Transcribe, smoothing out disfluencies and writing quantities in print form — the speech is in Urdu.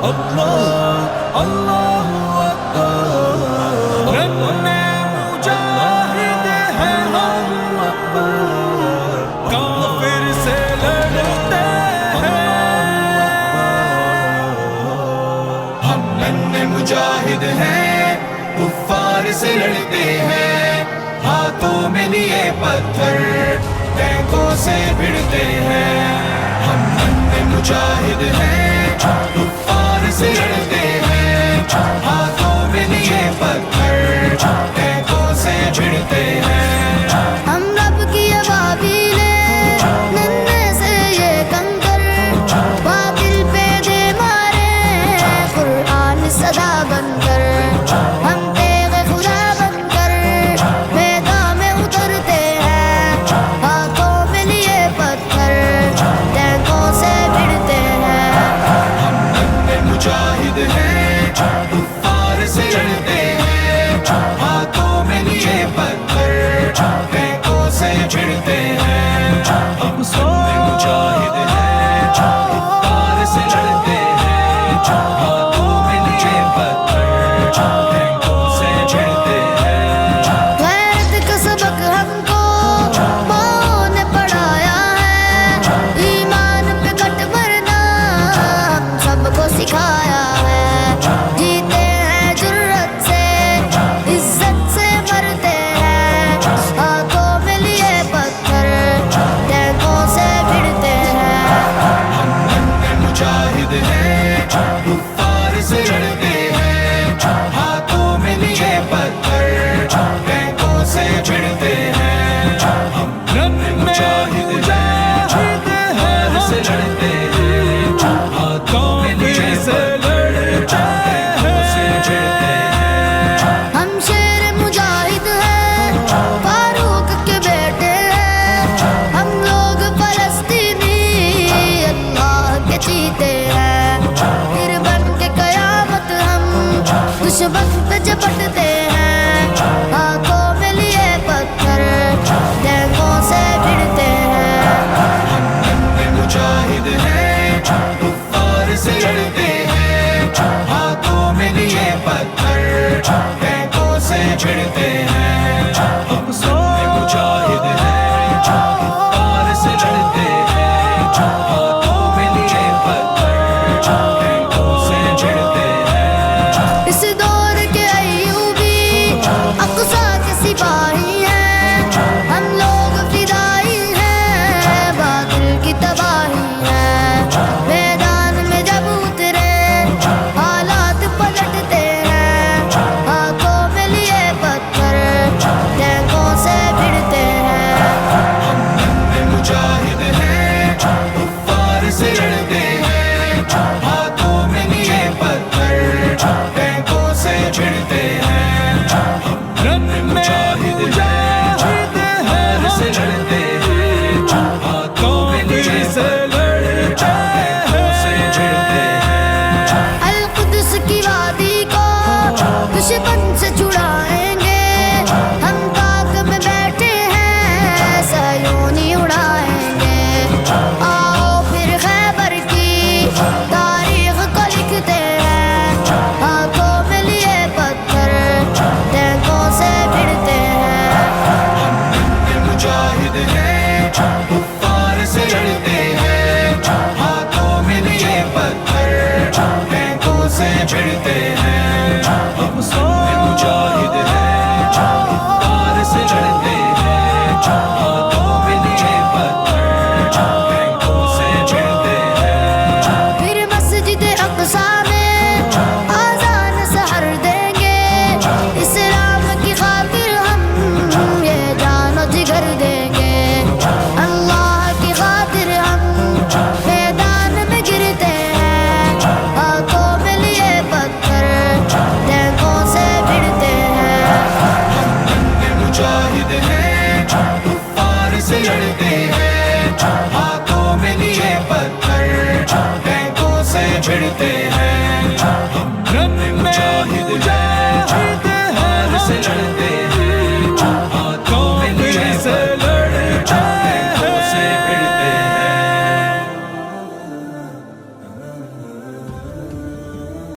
اللہ اللہ اکبر، مجاہد ہیں ہم، کافر سے لڑتے ہیں، ہم ننھے مجاہد ہیں، کفار سے لڑتے ہیں، ہاتھوں میں لیے پتھر ٹینکوں سے بھڑتے ہیں، ہم ننھے مجاہد ہیں، کفار سے لڑتے ہیں، ہاتھوں میں لیے پتھر ٹینکوں سے بھڑتے ہیں، ہم رب کی ابابیل ننھے سے یہ کنکر، باطل پہ دے مارے قرآن صدا بن کر، ہم تیغ خدا بن کر میدان میں اترتے ہیں، ہاتھوں میں لیے پتھر ٹینکوں سے بھڑتے ہیں، ہم ننھے مجاہد ہیں، کفار سے لڑتے ہیں، ہاتھوں میں لیے پتھر ٹینکوں سے بھڑتے ہیں، ہم ننھے مجاہد ہیں، کفار سے لڑتے ہیں، ہاتھوں میں لیے پتھر ٹینکوں سے بھڑتے ہیں، غیرت کا سبق ہم کو ماں نے پڑھایا ہے، ایمان پہ ڈٹ مرنا ہم سب کو سکھایا ہے، جیتے ہیں جرأت سے عزت سے مرتے ہیں، ہاتھوں میں لیے پتھر ٹینکوں سے بھڑتے ہیں، ہم ننھے مجاہد ہیں، کفار سے لڑتے ہیں، ہاتھوں میں لیے پتھر ٹینکوں سے بھڑتے ہیں، ہم ننھے مجاہد ہیں، کفار سے لڑتے ہیں، ہاتھوں میں لیے پتھر ٹینکوں سے بھڑتے ہیں، ہم شیر مجاہد ہیں، فاروق کے بیٹے ہیں، ہم لوگ فلسطینی اللہ کے چیتے ہیں، پھر بن کے قیامت ہم دشمن پہ جپٹتے ہیں، ہاتھوں میں لیے پتھر ٹینکوں سے بھڑتے ہیں، ہم ننھے مجاہد ہیں، کفار سے لڑتے ہیں، ہاتھوں میں لیے پتھر ٹینکوں سے بھڑتے ہیں، ہم ننھے مجاہد ہیں، کفار سے لڑتے ہیں، ہاتھوں میں لیے پتھر ٹینکوں سے بھڑتے ہیں، اس دور کے ایوبی اقصی کے سپاہی ہیں، ہم لوگ فدائی ہیں، باطل کی تباہی ہے، میدان میں جب اترے حالات پلٹتے ہیں، ہاتھوں میں لیے پتھر ٹینکوں سے بھڑتے ہیں، ہم ننھے مجاہد ہیں، کفار سے لڑتے ہیں، ہاتھوں میں لیے پتھر ٹینکوں سے بھڑتے ہیں، ہم ننھے مجاہد ہیں، کفار سے لڑتے ہیں، ہاتھوں میں لیے پتھر ٹینکوں سے بھڑتے ہیں، القدس کی وادی کو دشمن سے چھڑائیں گے، ہم طاق میں بیٹھے ہیں صہیونی اڑائیں گے، آؤ پھر خیبر کی تاریخ کو لکھتے ہیں، ہاتھوں میں لیے پتھر ٹینکوں سے بھڑتے ہیں، ہم ننھے مجاہد ہیں، کفار سے لڑتے ہیں، ہاتھوں میں لیے پتھر ٹینکوں سے بھڑتے ہیں، ہم ننھے مجاہد ہیں، کفار سے لڑتے ہیں، ہاتھوں میں لیے پتھر ٹینکوں سے بھڑتے ہیں، پھر مسجد اقصی میں آذان سحر دیں گے، اسلام کی خاطر ہم یہ جان و جگر دیں گے، اللہ کی خاطر ہم میدان میں گرتے ہیں، ہاتھوں میں لیے پتھر ٹینکوں سے بھڑتے ہیں، ہم ننھے مجاہد ہیں، کفار سے لڑتے ہیں، ہاتھوں میں لیے پتھر ٹینکوں سے بھڑتے ہیں، ہم ننھے مجاہد ہیں،